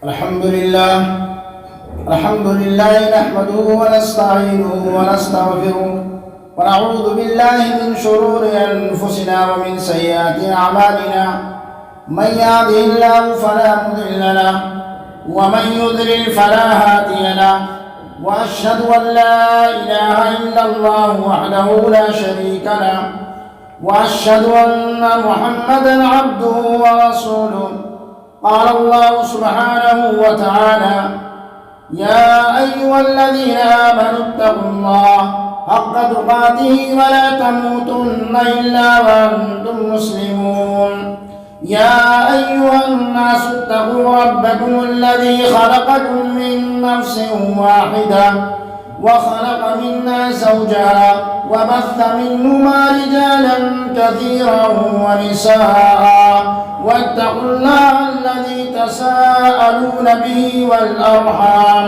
الحمد لله نحمده ونستعينه ونستغفره ونعوذ بالله من شرور أنفسنا ومن سيئات أعمالنا من يهده الله فلا مضل له ومن يضلل فلا هادي له وأشهد أن لا إله إلا الله وحده لا شريك له وأشهد أن محمدا عبده ورسوله قال الله سبحانه وتعالى يا أيها الذين آمنوا اتقوا الله حق تقاته ولا تموتن إلا وأنتم مسلمون يا أيها الناس اتقوا ربكم الذي خلقكم من نفس واحدة وخلق منها زوجها وبث منهما رجالا كثيرا ونساء واتقوا الله الذي تساءلون به والأرحام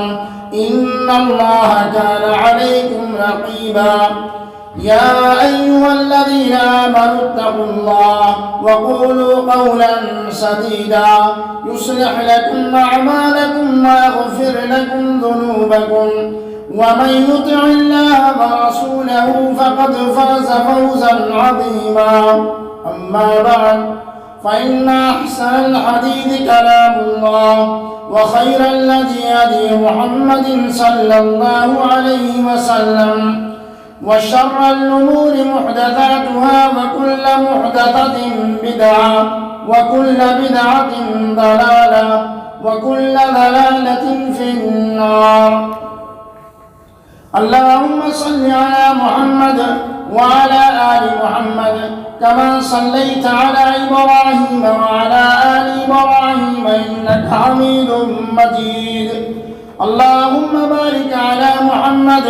إن الله كان عليكم رقيبا يا أيها الذين آمنوا اتقوا الله وقولوا قولا سديدا يصلح لكم أعمالكم ويغفر لكم ذنوبكم ومن يطع الله ورسوله فقد فاز فوزا عظيما أما بعد فإن أحسن الحديث كلام الله وخير الهدي هدي محمد صلى الله عليه وسلم وشر الأمور محدثاتها وكل محدثة بدعة وكل بدعة ضلالة وكل ضلالة في النار اللهم صل على محمد وعلى آل محمد كما صليت على إبراهيم وعلى آل إبراهيم إنك حميد مجيد اللهم بارك على محمد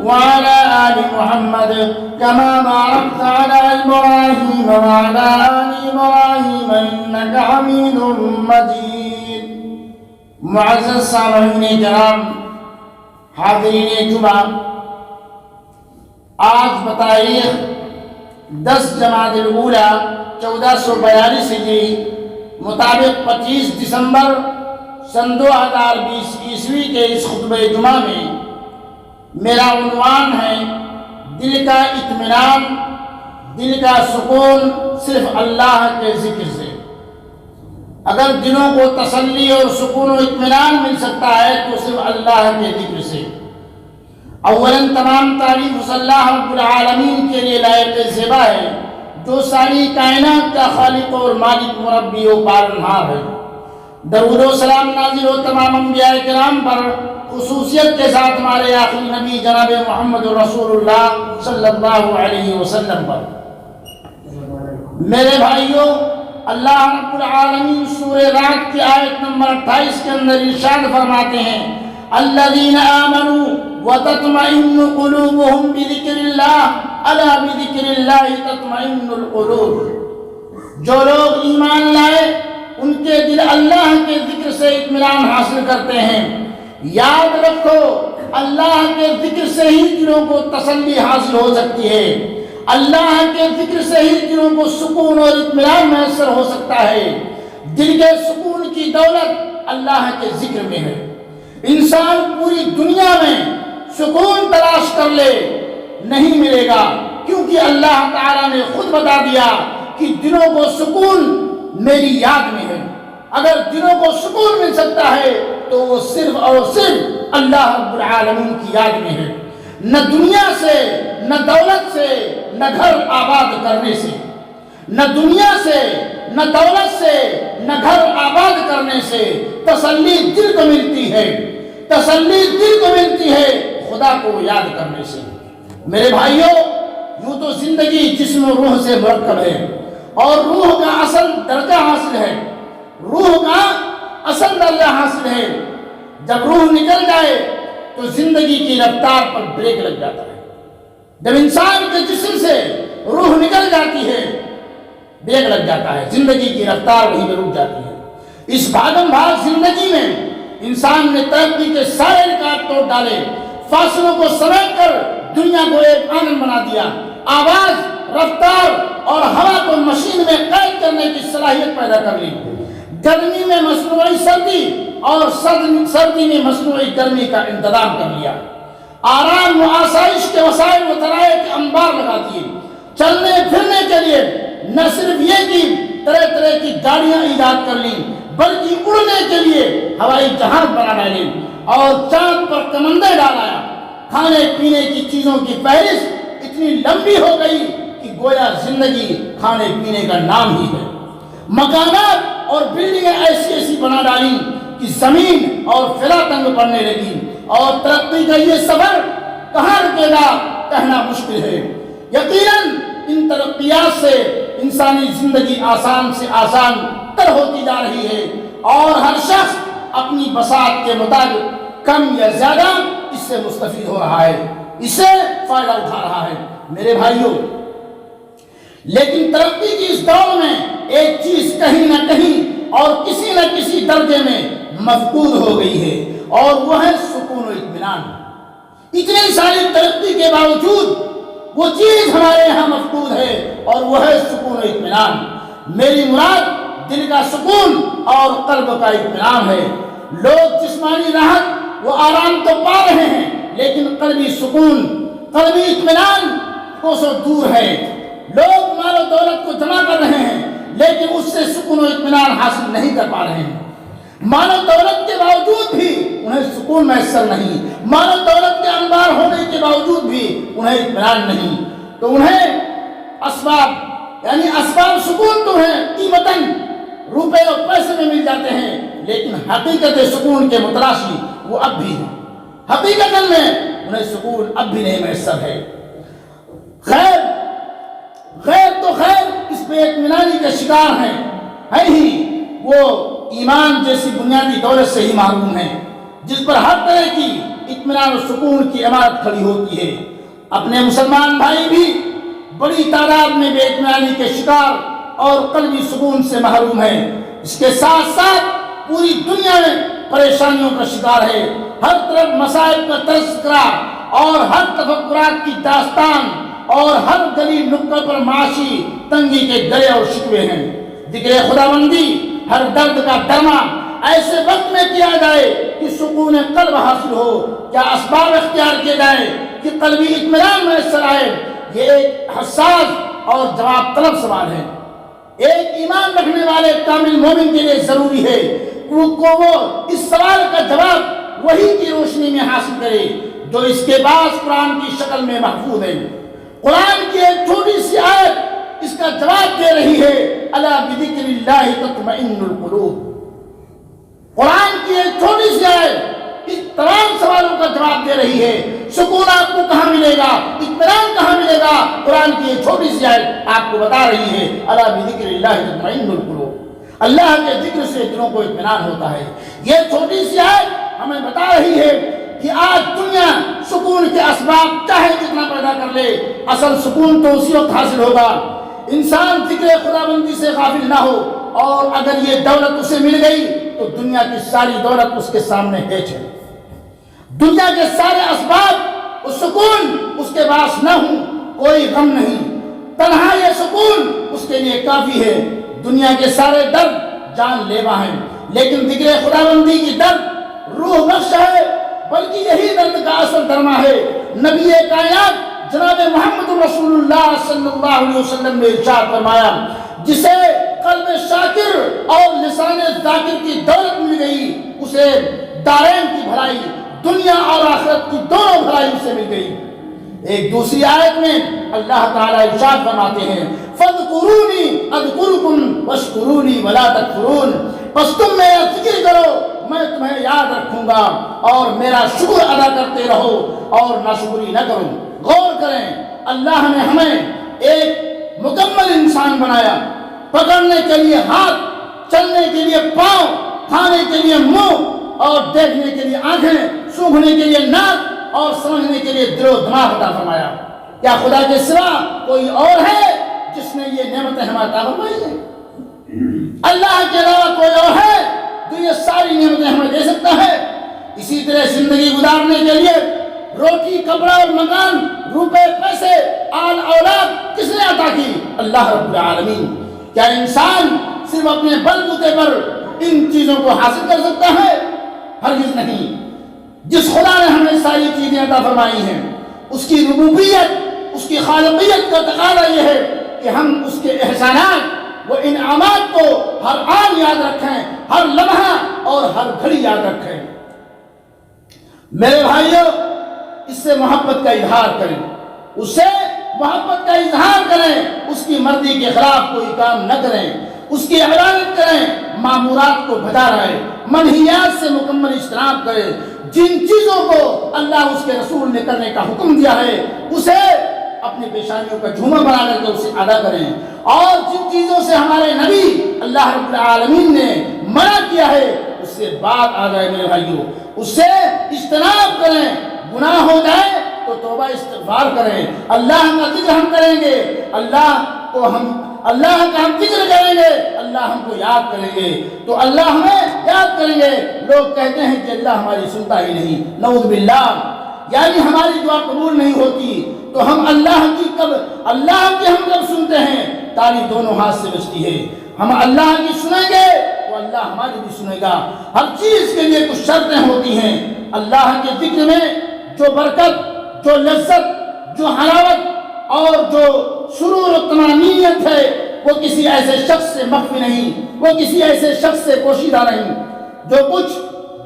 وعلى آل محمد كما باركت على إبراهيم وعلى آل إبراهيم إنك حميد مجيد معزز سامعین کرام، حاضرین جمعہ، آج بتاریخ 10 جمادی الاولی 1442 ہجری مطابق 25 دسمبر سن 2020 عیسوی کے اس خطبہ جمعہ میں میرا عنوان ہے دل کا اطمینان، دل کا سکون صرف اللہ کے ذکر سے۔ اگر دلوں کو تسلی اور سکون و اطمینان مل سکتا ہے تو صرف اللہ کے ذکر سے۔ اولاً تمام تعریف اس اللہ رب العالمین کے لیے لائق زیبا ہے جو ساری کائنات کا خالق اور مالک، مربی و پالنہار ہے۔ درود و سلام نازل ہو تمام انبیاء کرام پر، خصوصیت کے ساتھ ہمارے آخری نبی جناب محمد رسول اللہ صلی اللہ علیہ وسلم پر۔ میرے بھائیوں، اللہ رب العالمین سورہ رعد کی آیت نمبر 28 کے اندر ارشاد فرماتے ہیں الذین آمنوا وتطمئن قلوبهم بذکر اللہ الا بذکر اللہ تطمئن القلوب۔ جو لوگ ایمان لائے ان کے دل اللہ کے ذکر سے اطمینان حاصل کرتے ہیں۔ یاد رکھو، اللہ کے ذکر سے ہی دلوں کو تسلی حاصل ہو سکتی ہے، اللہ کے ذکر سے ہی دلوں کو سکون اور اطمینان میسر ہو سکتا ہے۔ دل کے سکون کی دولت اللہ کے ذکر میں ہے۔ انسان پوری دنیا میں سکون تلاش کر لے نہیں ملے گا، کیونکہ اللہ تعالیٰ نے خود بتا دیا کہ دلوں کو سکون میری یاد میں ہے۔ اگر دلوں کو سکون مل سکتا ہے تو وہ صرف اور صرف اللہ رب العالمین کی یاد میں ہے۔ نہ دنیا سے، نہ دولت سے، نہ گھر آباد کرنے سے، نہ دنیا سے، نہ دولت سے، نہ گھر آباد کرنے سے تسلی دل کو ملتی ہے، تسلی دل کو ملتی ہے خدا کو یاد کرنے سے۔ میرے بھائیوں، یوں تو زندگی جسم و روح سے مرکب ہے، اور روح کا اصل درجہ حاصل ہے، روح کا اصل درجہ حاصل ہے۔ جب روح نکل جائے تو زندگی کی رفتار پر بریک لگ جاتا ہے۔ جب انسان کے جسم سے روح نکل جاتی ہے بریک لگ جاتا ہے، زندگی کی رفتار وہیں پہ رک جاتی ہے۔ اس بھاگم بھاگ زندگی میں انسان نے ترقی کے سارے ریکارڈ توڑ ڈالے، فاصلوں کو سمیٹ کر دنیا کو ایک آنگن بنا دیا، آواز، رفتار اور ہوا کو مشین میں قید کرنے کی صلاحیت پیدا کر لی۔ گرمی میں مصنوعی سردی، اور سردی میں مصنوعی گرمی کا انتظام کر لیا، آرام و آسائش کے وسائل و ذرائع کے انبار لگا دیے، چلنے پھرنے کے لیے نہ صرف یہ کہ طرح طرح کی گاڑیاں ایجاد کر لیں بلکہ اڑنے کے لیے ہوائی جہاز بنا ڈالے اور چاند پر کمندے ڈالایا۔ کھانے پینے کی چیزوں کی فہرست اتنی لمبی ہو گئی کہ گویا زندگی کھانے پینے کا نام ہی ہے۔ مکانات اور بلڈنگیں ایسی ایسی بنا ڈالیں کہ زمین اور فضا تنگ پڑنے لگی، اور ترقی کا یہ سفر کہاں رکے گا کہنا مشکل ہے۔ یقیناً ان ترقیات سے انسانی زندگی آسان سے آسان تر ہوتی جا رہی ہے، اور ہر شخص اپنی بساط کے مطابق کم یا زیادہ اس سے مستفید ہو رہا ہے، اس سے فائدہ اٹھا رہا ہے۔ میرے بھائیوں، لیکن ترقی کی اس دور میں ایک چیز کہیں نہ کہیں اور کسی نہ کسی درجے میں مفقود ہو گئی ہے، اور وہ ہے سکون و اطمینان۔ اتنی ساری ترقی کے باوجود وہ چیز ہمارے یہاں مفقود ہے، اور وہ ہے سکون و اطمینان۔ میری مراد دل کا سکون اور قلب کا اطمینان ہے۔ لوگ جسمانی راحت و آرام تو پا رہے ہیں، لیکن قلبی سکون، قلبی اطمینان کوسوں دور ہے۔ لوگ مال و دولت کو جمع کر رہے ہیں، لیکن اس سے سکون و اطمینان حاصل نہیں کر پا رہے ہیں۔ مال و دولت کے باوجود بھی انہیں سکون میسر نہیں، مال و دولت کے انبار ہونے کے باوجود بھی انہیں اطمینان نہیں۔ تو انہیں اسباب سکون تو ہیں، قیمتاً روپے اور پیسے میں مل جاتے ہیں، لیکن حقیقت سکون کے متلاشی وہ اب بھی ہیں۔ حقیقت میں انہیں سکون اب بھی نہیں میسر ہے۔ خیر تو خیر اس بے اطمینانی کے شکار ہیں ہی وہ ایمان جیسی بنیادی دولت سے ہی محروم ہیں، جس پر ہر طرح کی اطمینان و سکون کی عمارت کھڑی ہوتی ہے۔ اپنے مسلمان بھائی بھی بڑی تعداد میں بے اطمینانی کے شکار اور قلبی سکون سے محروم ہیں۔ اس کے ساتھ ساتھ پوری دنیا میں پریشانیوں کا شکار ہے۔ ہر طرف مسائل کا تذکرہ اور ہر تفکرات کی داستان، اور ہر گلی نکڑ پر معاشی تنگی کے گلے اور شکوے ہیں۔ ذکر خداوندی ہر درد کا درما ایسے وقت میں کیا جائے کہ سکون قلب حاصل ہو۔ کیا اسباب اختیار کیے جائیں کہ قلبی اطمینان میسر آئے؟ یہ ایک حساس اور جواب طلب سوال ہے۔ ایک ایمان رکھنے والے کامل مومن کے لیے ضروری ہے وہ اس سوال کا جواب وحی کی روشنی میں حاصل کرے جو اس کے بعد قرآن کی شکل میں محفوظ ہے۔ قرآن کی ایک چھوٹی سی آیت اس کا جواب دے رہی ہے، الا بذکر اللہ تطمئن القلوب۔ قرآن کی ایک چھوٹی سی آیت اس تمام سوالوں کا جواب دے رہی ہے۔ سکون آپ کو کہاں ملے گا، اطمینان کہاں ملے گا؟ قرآن کی ایک چھوٹی سی آیت آپ کو بتا رہی ہے، الا بذکر اللہ تطمئن القلوب۔ اللہ کے ذکر سے دلوں کو اطمینان ہوتا ہے۔ یہ چھوٹی سی آیت ہمیں بتا رہی ہے کہ آج دنیا سکون کے اسباب چاہے کتنا پیدا کر لے، اصل سکون تو اسی وقت حاصل ہوگا انسان ذکر خداوندی سے غافل نہ ہو، اور اگر یہ دولت اسے مل گئی تو دنیا کی ساری دولت اس کے سامنے ہیچ ہے۔ دنیا کے سارے اسباب اور سکون اس کے پاس نہ ہوں، کوئی غم نہیں، تنہا یہ سکون اس کے لیے کافی ہے۔ دنیا کے سارے درد جان لیوا ہیں، لیکن ذکر خداوندی کی درد روح بخش ہے، بلکہ یہی درد کا اصل درما ہے۔ نبی کائنات جناب محمد رسول اللہ صلی اللہ علیہ وسلم نے ارشاد فرمایا، جسے قلب شاکر اور لسان ذاکر کی دولت مل گئی، اسے دارین کی بھلائی، دنیا اور آخرت کی دونوں بھلائی اسے مل گئی۔ ایک دوسری آیت میں اللہ تعالیٰ ارشاد فرماتے ہیں، فاذکرونی اذکرکم واشکرونی ولا تکفرون۔ بس تم میرا ذکر کرو، میں تمہیں یاد رکھوں گا، اور میرا شکر ادا کرتے رہو اور ناشکری نہ کرو۔ غور کریں، اللہ نے ہمیں ایک مکمل انسان بنایا، پکڑنے کے لیے ہاتھ، چلنے کے لیے پاؤں، کھانے کے لیے منہ، اور دیکھنے کے لیے آنکھیں، سونگھنے کے لیے ناک، اور سمجھنے کے لیے دل و دماغ عطا فرمایا۔ کیا خدا کے سوا کوئی اور ہے جس نے یہ نعمتیں ہمیں عطا فرمائی ہیں؟ اللہ کے علاوہ کوئی اور ہے جو یہ ساری نعمتیں ہمیں دے سکتا ہے؟ اسی طرح زندگی گزارنے کے لیے روٹی، کپڑا اور مکان، روپے، پیسے، آل اولاد کس نے عطا کی؟ اللہ رب العالمین۔ کیا انسان صرف اپنے بل بوتے پر ان چیزوں کو حاصل کر سکتا ہے؟ ہرگز نہیں۔ جس خدا نے ہمیں ساری چیزیں عطا فرمائی ہیں، اس کی ربوبیت، اس کی خالقیت کا تقاضا یہ ہے کہ ہم اس کے احسانات و انعامات کو ہر آن یاد رکھیں، ہر لمحہ اور ہر گھڑی یاد رکھیں۔ میرے بھائیوں، اس سے محبت کا اظہار کریں، اس سے محبت کا اظہار کریں، اس کی مرضی کے خلاف کوئی کام نہ کریں، اس کی عبادت کریں، مامورات کو بجا رہے، منہیات سے مکمل اجتناب کریں، جن چیزوں کو اللہ اس کے رسول نے کرنے کا حکم دیا ہے اسے اپنی پیشانیوں کا جھومر بنا کر کے اسے ادا کریں، اور جن چیزوں سے ہمارے نبی اللہ رب العالمین نے منع کیا ہے اس سے بات آ جائے میرے بھائیوں، اس سے اجتناب کریں، گناہ ہو جائے تو توبہ استغفار کریں، اللہ کا ذکر ہم کریں گے، اللہ کا ہم ذکر کریں گے، اللہ ہم کو یاد کریں گے تو اللہ ہمیں یاد کریں گے۔ لوگ کہتے ہیں کہ اللہ ہماری سنتا ہی نہیں، نعوذ باللہ، یعنی ہماری دعا قبول نہیں ہوتی تو ہم اللہ کی ہم کب سنتے ہیں؟ تالی دونوں ہاتھ سے بجتی ہے، ہم اللہ کی سنیں گے تو اللہ ہماری بھی سنے گا۔ ہر چیز کے لیے کچھ شرطیں ہوتی ہیں، اللہ کے ذکر میں جو برکت، جو لذت، جو حلاوت اور جو سرور و طمانینت ہے وہ کسی ایسے شخص سے مخفی نہیں، وہ کسی ایسے شخص سے پوشیدہ نہیں جو کچھ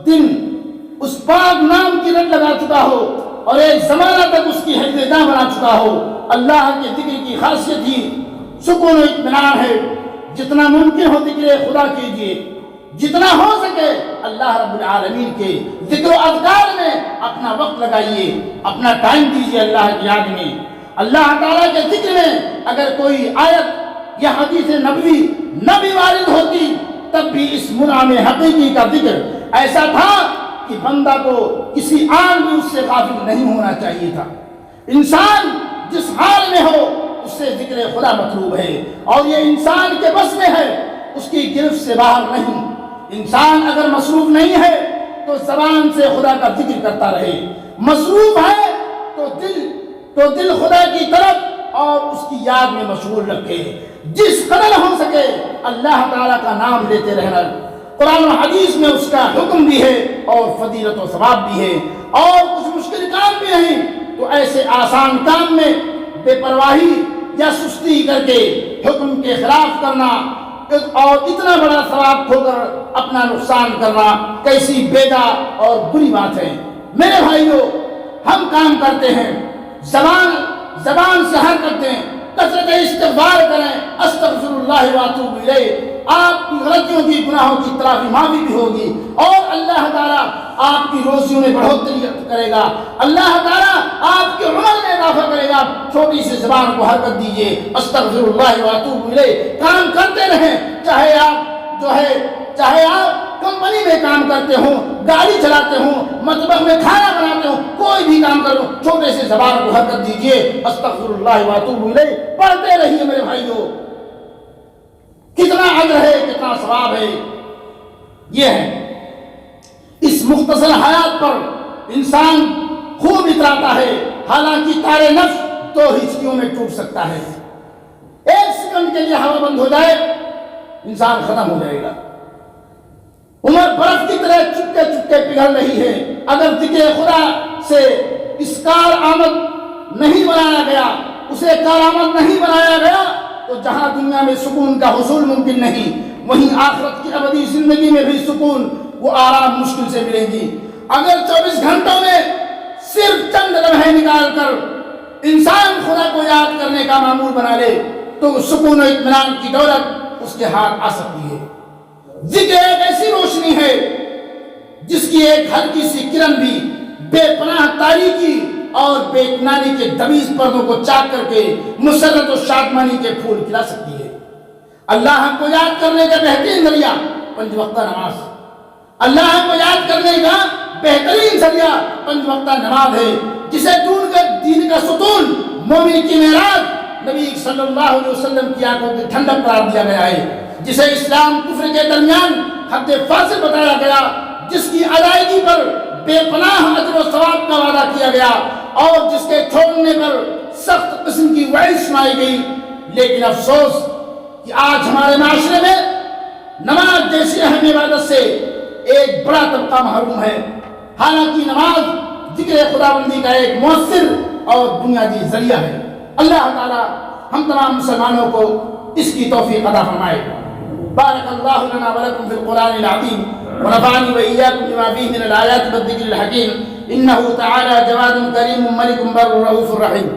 دن اس پاک نام کی رٹ لگا چکا ہو اور ایک زمانہ تک اس کی حفظ جاں بنا چکا ہو۔ اللہ کے ذکر کی خاصیت ہی سکون و اطمینان ہے۔ جتنا ممکن ہو ذکر خدا کیجیے، جتنا ہو سکے اللہ رب العالمین کے ذکر و اذکار میں اپنا وقت لگائیے، اپنا ٹائم دیجیے اللہ کی یاد میں، اللہ تعالیٰ کے ذکر میں۔ اگر کوئی آیت یا حدیث نبوی نہ بھی وارد ہوتی تب بھی اس منعم حقیقی کا ذکر ایسا تھا کہ بندہ کو کسی آن بھی اس سے غافل نہیں ہونا چاہیے تھا۔ انسان جس حال میں ہو اس سے ذکر خدا مطلوب ہے، اور یہ انسان کے بس میں ہے، اس کی گرفت سے باہر نہیں۔ انسان اگر مصروف نہیں ہے تو زبان سے خدا کا ذکر کرتا رہے، مصروف ہے تو دل خدا کی طرف اور اس کی یاد میں مشغول رکھے، جس قدر ہو سکے اللہ تعالیٰ کا نام لیتے رہنا۔ قرآن و حدیث میں اس کا حکم بھی ہے اور فضیلت و ثواب بھی ہے، اور کچھ مشکل کام بھی نہیں، تو ایسے آسان کام میں بے پرواہی یا سستی کر کے حکم کے خلاف کرنا اور اتنا بڑا ثواب کھو کر اپنا نقصان کرنا کیسی بیدا اور بری بات ہے۔ میرے بھائیوں، ہم کام کرتے ہیں، زبان سے ہر کرتے ہیں، کثرت استغفار کریں، استغفر اللہ واتوب الیہ، آپ کی غلطیوں کی گناہوں کی تلافی معافی بھی ہوگی، اور اللہ تعالیٰ آپ کی روزیوں میں بڑھوتری کرے گا، اللہ تعالیٰ آپ کے عمر میں اضافہ کرے گا۔ چھوٹی سی زبان کو حرکت دیجیے، استغفر اللہ واتوب الیہ، کام کرتے رہیں، چاہے آپ کمپنی میں کام کرتے ہوں، گاڑی چلاتے ہوں، مطبخ میں کھانا بناتے ہوں، کوئی بھی کام کرو، چھوٹے سے زبان کو حرکت دیجیے، استغفر اللہ واتوب الیہ پڑھتے رہیے۔ میرے بھائیوں، کتنا اجر ہے، کتنا ثواب ہے۔ یہ ہے، اس مختصر حیات پر انسان خوب اتراتا ہے، حالانکہ تارے نفس دو ہچکیوں میں ٹوٹ سکتا ہے۔ ایک سیکنڈ کے لیے ہوا بند ہو جائے انسان ختم ہو جائے گا۔ عمر برف کی طرح چپکے چپکے پگھل رہی ہے۔ اگر ذکر خدا سے اس کارآمد نہیں بنایا گیا، اسے کارآمد نہیں بنایا گیا، تو جہاں دنیا میں سکون کا حصول ممکن نہیں، وہیں آخرت کی ابدی زندگی میں بھی سکون وہ آرام مشکل سے ملے گی۔ اگر 24 گھنٹوں میں صرف چند لمحے نکال کر انسان خدا کو یاد کرنے کا معمول بنا لے تو سکون و اطمینان کی دولت اس کے ہاتھ آ سکتی ہے۔ ذکر ایک ایسی روشنی ہے جس کی ایک ہلکی سی کرن بھی بے پناہ تاریکی اور بے اطمینانی کے دبیز پردوں کو چاک کر کے مسرت و شادمانی کے پھول کھلا سکتی ہے۔ اللہ کو یاد کرنے کا بہترین ذریعہ 5 وقتہ نماز، اللہ کو یاد کرنے کا بہترین ذریعہ 5 وقتہ نماز ہے، جسے ڈھونڈ کر دین کا ستون، مومن کی معراج، نبی صلی اللہ علیہ وسلم کی آنکھوں کی ٹھنڈک قرار دیا گیا ہے، جسے اسلام کفر کے درمیان حد فاصل بتایا گیا، جس کی ادائیگی پر بے پناہ اجر و ثواب کا وعدہ کیا گیا، اور جس کے چھوڑنے پر سخت قسم کی وعید سنائی گئی۔ لیکن افسوس کہ آج ہمارے معاشرے میں نماز جیسی اہم عبادت سے ایک بڑا طبقہ محروم ہے، حالانکہ نماز ذکر خداوندی کا ایک مؤثر اور بنیادی ذریعہ ہے۔ اللہ تعالی ہم تمام مسلمانوں کو اس کی توفیق عطا فرمائے۔ بارک اللہ لنا ولکم فی القرآن العظیم ونفعنی وإیاکم بما فیہ من الآیات والذکر الحکیم انہ تعالی جواد کریم ملک بر رؤوف رحیم۔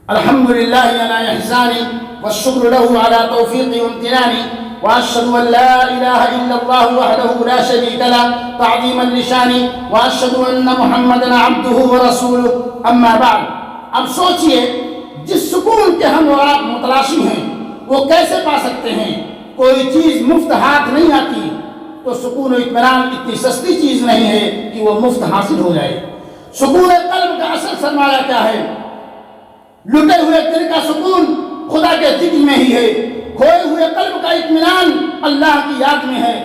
الحمد للہ علی احسانی والشکر له على توفیقی وامتنانی واشهد ان لا الہ الا اللہ وحدہ لا شریک له تعظیما لشانی واشهد ان محمدا عبدہ ورسولہ اما بعد۔ اب سوچئے جس سکون کے ہم اور آپ متلاشی ہیں وہ کیسے پا سکتے ہیں؟ کوئی چیز مفت ہاتھ نہیں آتی، تو سکون و اطمینان اتنی سستی چیز نہیں ہے کہ وہ مفت حاصل ہو جائے۔ سکون قلب کا اصل سرمایہ کیا ہے؟ لٹے ہوئے دل کا سکون خدا کے ذکر میں ہی ہے، کھوئے ہوئے قلب کا اطمینان اللہ کی یاد میں ہے۔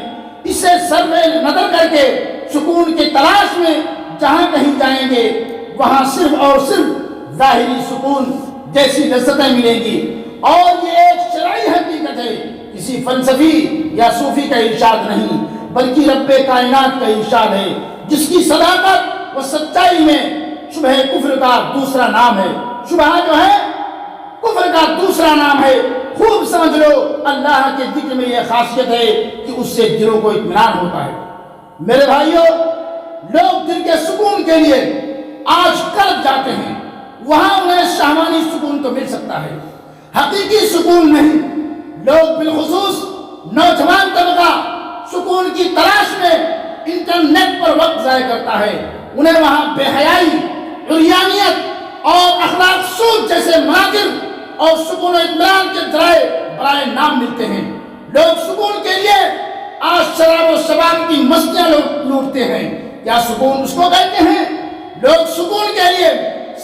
اسے صرف نظر کر کے سکون کی تلاش میں جہاں کہیں جائیں گے وہاں صرف اور صرف ظاہری سکون جیسی لذتیں ملیں گی، اور یہ ایک شرعی حقیقت ہے، کسی فلسفی یا صوفی کا ارشاد نہیں بلکہ رب کائنات کا ارشاد ہے، جس کی صداقت و سچائی میں شبہ کفر کا دوسرا نام ہے۔ شبہ جو ہے کفر کا دوسرا نام ہے۔ خوب سمجھ لو اللہ کے ذکر میں یہ خاصیت ہے کہ اس سے دلوں کو اطمینان ہوتا ہے۔ میرے بھائیوں، لوگ دل کے سکون کے لیے آج کرب جاتے ہیں، وہاں انہیں شہوانی سکون تو مل سکتا ہے، حقیقی سکون نہیں۔ لوگ بالخصوص نوجوان طبقہ سکون کی تلاش میں انٹرنیٹ پر وقت ضائع کرتا ہے، انہیں وہاں بے حیائی، عریانیت اور اخلاق سود جیسے مناظر اور سکون و اطمینان کے ذرائع برائے نام ملتے ہیں۔ لوگ سکون کے لیے آج شراب و شباب کی مستیاں لوٹتے ہیں۔ کیا سکون اس کو کہتے ہیں؟ لوگ سکون کے لیے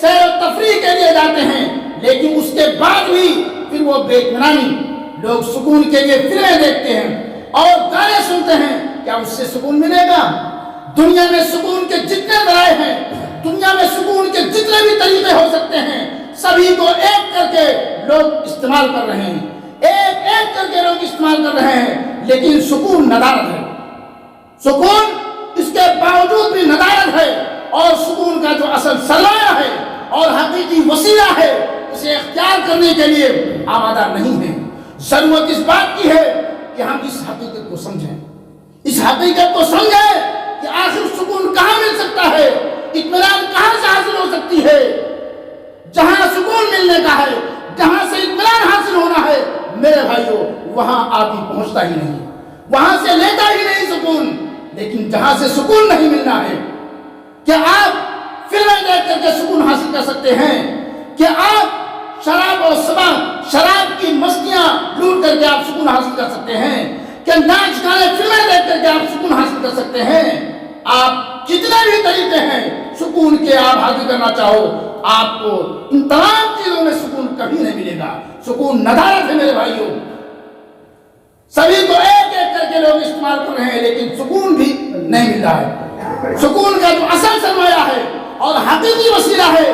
سیر و تفریح کے لیے جاتے ہیں، لیکن اس کے بعد بھی پھر وہ بے اطمینانی۔ لوگ سکون کے لیے فلمیں دیکھتے ہیں اور گانے سنتے ہیں، کیا اس سے سکون ملے گا؟ دنیا میں سکون کے جتنے ذرائع ہیں، دنیا میں سکون کے جتنے بھی طریقے ہو سکتے ہیں، سبھی کو ایک کر کے لوگ استعمال کر رہے ہیں، ایک ایک کر کے لوگ استعمال کر رہے ہیں، لیکن سکون ندارت ہے۔ سکون اس کے باوجود بھی ندارت ہے، اور سکون کا جو اصل سرمایہ ہے اور حقیقی وسیلہ ہے اسے اختیار کرنے کے لیے آمادہ نہیں ہے۔ ضرورت اس بات کی ہے کہ ہم اس حقیقت کو سمجھیں، اس حقیقت کو سمجھیں کہ آخر سکون کہاں مل سکتا ہے، اطمینان کہاں سے حاصل ہو سکتی ہے۔ جہاں سکون ملنے کا ہے، جہاں سے اطمینان حاصل ہونا ہے، میرے بھائیوں وہاں آدمی پہنچتا ہی نہیں، وہاں سے لیتا ہی نہیں سکون۔ لیکن جہاں سے سکون نہیں ملنا ہے، کیا آپ فلمیں دیکھ کر کے سکون حاصل کر سکتے ہیں؟ کیا آپ شراب اور شراب کی مستیاں لوٹ کر کے آپ سکون حاصل کر سکتے ہیں؟ کیا ناچ گانے فلمیں دیکھ کر کے آپ سکون حاصل کر سکتے ہیں؟ آپ جتنے بھی طریقے ہیں سکون کے آپ حاصل کرنا چاہو، آپ کو ان تمام چیزوں میں سکون کبھی نہیں ملے گا۔ سکون ندارت ہے میرے بھائیوں، سبھی کو ایک ایک کر کے لوگ استعمال کر رہے ہیں، لیکن سکون بھی نہیں مل رہا ہے۔ سکون کا جو اصل سرمایہ ہے اور حقیقی وسیلہ ہے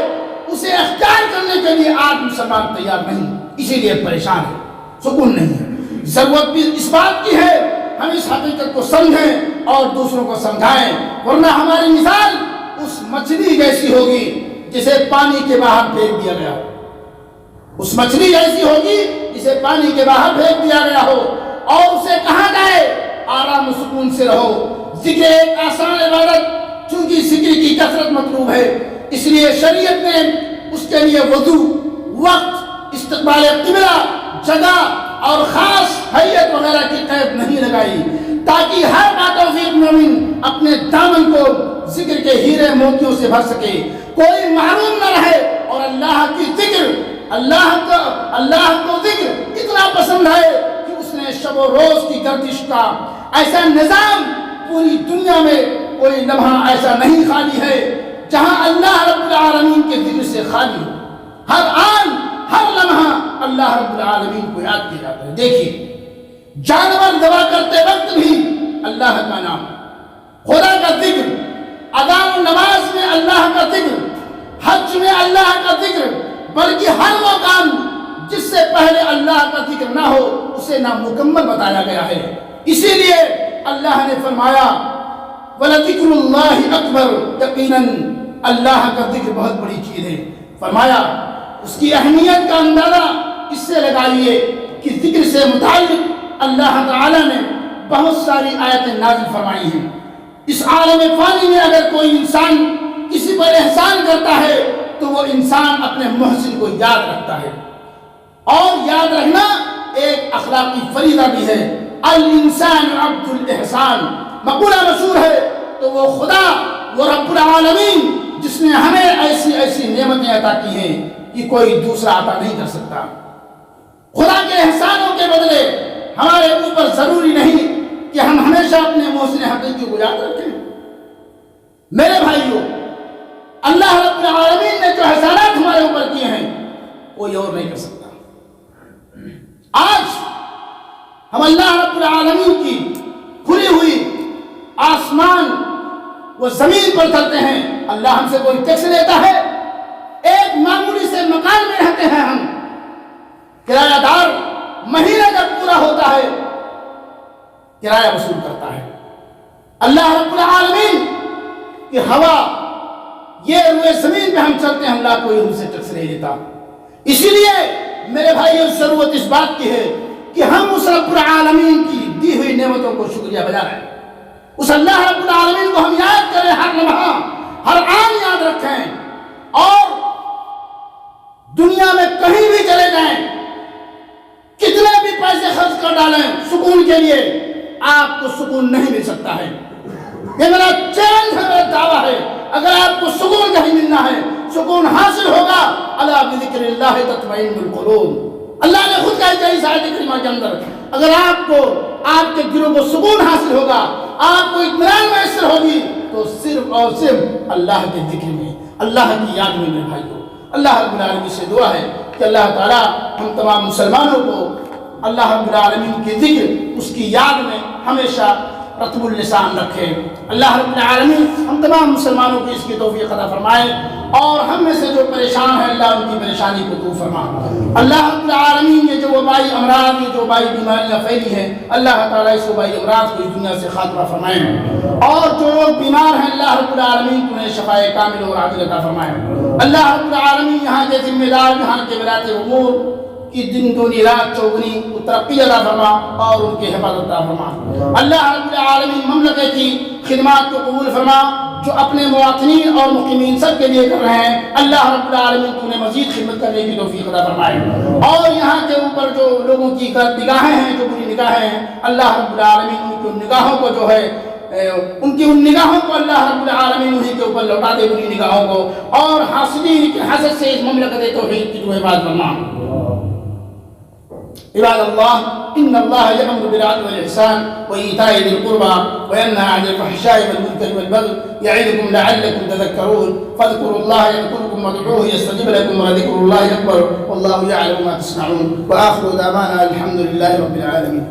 اسے اختیار کرنے کے لیے آج مسلمان تیار نہیں، اسی لیے پریشان ہے، سکون نہیں ہے۔ ضرورت بھی اس بات کی ہے ہم اس حقیقت کو سمجھیں اور دوسروں کو سمجھائیں، ورنہ ہماری مثال اس مچھلی جیسی ہوگی جسے پانی کے باہر پھینک دیا گیا، اس مچھلی جیسی ہوگی جسے پانی کے باہر پھینک دیا گیا ہو، اور اسے کہا جائے آرام و سکون سے رہو۔ ذکر ایک آسان عبادت، چونکہ ذکر کی کثرت مطلوب ہے، اس لیے شریعت نے اس کے لیے وضو، وقت، استقبال قبلہ، جگہ اور خاص حیت وغیرہ کی قید نہیں لگائی، تاکہ ہر باتوفیق مومن اپنے دامن کو ذکر کے ہیرے موتیوں سے بھر سکے، کوئی محروم نہ رہے، اور اللہ کی ذکر، اللہ کو ذکر اتنا پسند ہے کہ اس نے شب و روز کی گردش کا ایسا نظام، پوری دنیا میں کوئی لمحہ ایسا نہیں خالی ہے جہاں اللہ رب العالمین کے ذکر سے خالی ہو۔ ہر آن، ہر لمحہ اللہ رب العالمین کو یاد کیا جاتا ہے۔ دیکھیے جانور ذبح کرتے وقت بھی اللہ کا نام، خدا کا ذکر، اذان و نماز میں اللہ کا ذکر، حج میں اللہ کا ذکر، بلکہ ہر وہ کام جس سے پہلے اللہ کا ذکر نہ ہو اسے نامکمل بتایا گیا ہے۔ اسی لیے اللہ نے فرمایا وَلَذِكْرُ اللَّهِ أَكْبَرُ، یقیناً اللہ کا ذکر بہت بڑی چیز ہے۔ فرمایا اس کی اہمیت کا اندازہ اس سے لگائیے کہ ذکر سے متعلق اللہ تعالیٰ نے بہت ساری آیتیں نازل فرمائی ہیں۔ اس عالم فانی میں اگر کوئی انسان کسی پر احسان کرتا ہے تو وہ انسان اپنے محسن کو یاد رکھتا ہے، اور یاد رکھنا ایک اخلاقی فریضہ بھی ہے۔ الانسان عبد الاحسان مقولہ مشہور ہے، تو وہ خدا، وہ رب العالمین جس نے ہمیں ایسی ایسی نعمتیں عطا کی ہیں کہ کوئی دوسرا عطا نہیں کر سکتا۔ خدا کے احسانوں کے بدلے ہمارے اوپر ضروری نہیں کہ ہم ہمیشہ اپنے محسن حقیقی کو یاد رکھیں۔ میرے بھائیوں، اللہ رب العالمین نے جو احسانات ہمارے اوپر کیے ہیں کوئی اور نہیں کر سکتا۔ آج ہم اللہ رب العالمین کی کھلی ہوئی آسمان و زمین پر چلتے ہیں، اللہ ہم سے کوئی ٹیکس لیتا ہے؟ ایک معمولی سے مکان میں رہتے ہیں ہم، کرایہ دار مہینہ جب پورا ہوتا ہے کرایہ وصول کرتا ہے۔ اللہ رب العالمین کی ہوا، یہ روئے زمین پہ ہم چلتے ہیں، اللہ کوئی ہم سے ٹیکس نہیں لیتا۔ اسی لیے میرے بھائیوں ضرورت اس بات کی ہے کہ ہم اس رب العالمین کی دی ہوئی نعمتوں کو شکریہ بجا رہے ہیں، اس اللہ رب العالمین کو ہم یاد کریں، ہر لمحہ ہر آن یاد رکھیں، اور دنیا میں کہیں بھی چلے جائیں، کتنے بھی پیسے خرچ کر ڈالیں سکون کے لیے، آپ کو سکون نہیں مل سکتا ہے۔ یہ میرا چیلنج ہے، میرا دعویٰ ہے، اگر آپ کو سکون کہیں ملنا ہے، سکون حاصل ہوگا الا بذکر اللہ تطمئن القلوب۔ اللہ نے خود کہا ہے اس آیت کریمہ کے اندر، اگر آپ کو آپ کے دلوں کو سکون حاصل ہوگا، آپ کو اطمینان میسر ہوگی، تو صرف اور صرف اللہ کے ذکر میں، اللہ کی یاد میں۔ میرے بھائیوں، اللہ رب العالمین سے دعا ہے کہ اللہ تعالیٰ ہم تمام مسلمانوں کو اللہ رب العالمین کے ذکر، اس کی یاد میں ہمیشہ رطب اللسان رکھے۔ اللہ رب العالمین ہم تمام مسلمانوں کی اس کی توفیق عطا فرمائے، اور ہم میں سے جو پریشان ہیں اللہ ان کی پریشانی کو دور فرما۔ اللہ رب العالمین یہ جو وبائی امراض، یہ جو وبائی بیماریاں پھیلی ہیں، اللہ تعالیٰ اس وبائی امراض کو اس دنیا سے خاتمہ فرمائے، اور جو لوگ بیمار ہیں اللہ رب العالمین انہیں شفائے کامل اور عاجل عطا فرمائے۔ اللہ رب العالمین یہاں کے ذمہ دار، یہاں کے ولایت امور کی دن دونی رات چوگنی ترقی عطا فرما اور ان کی حفاظت عطا فرما۔ اللہ رب العالمین مملکت کی خدمات کو قبول فرما جو اپنے مواطنین اور مقیمین سب کے لیے کر رہے ہیں، اللہ رب العالمین کو انہیں مزید خدمت کرنے کی توفیق عطا فرمائے، اور یہاں کے اوپر جو لوگوں کی غلط نگاہیں ہیں، جو بری نگاہیں ہیں، اللہ رب العالمین ان کی ان نگاہوں کو جو ہے ان کی ان نگاہوں کو اللہ رب العالمین انہیں کے اوپر لوٹا دے، بری نگاہوں کو، اور حاسدین کے حسد سے اس مملکت توحید کی جو حفاظت فرما۔ عباد اللہ، ان اللہ یأمر بالعدل والإحسان وإیتاء ذی القربى وینہی عن الفحشاء والمنکر والبغی یعظکم لعلکم تذکرون فاذکروا اللہ یذکرکم وادعوہ یستجب لکم ولذکر اللہ اکبر واللہ یعلم ما تصنعون وآخر دعوانا الحمد للہ رب العالمین۔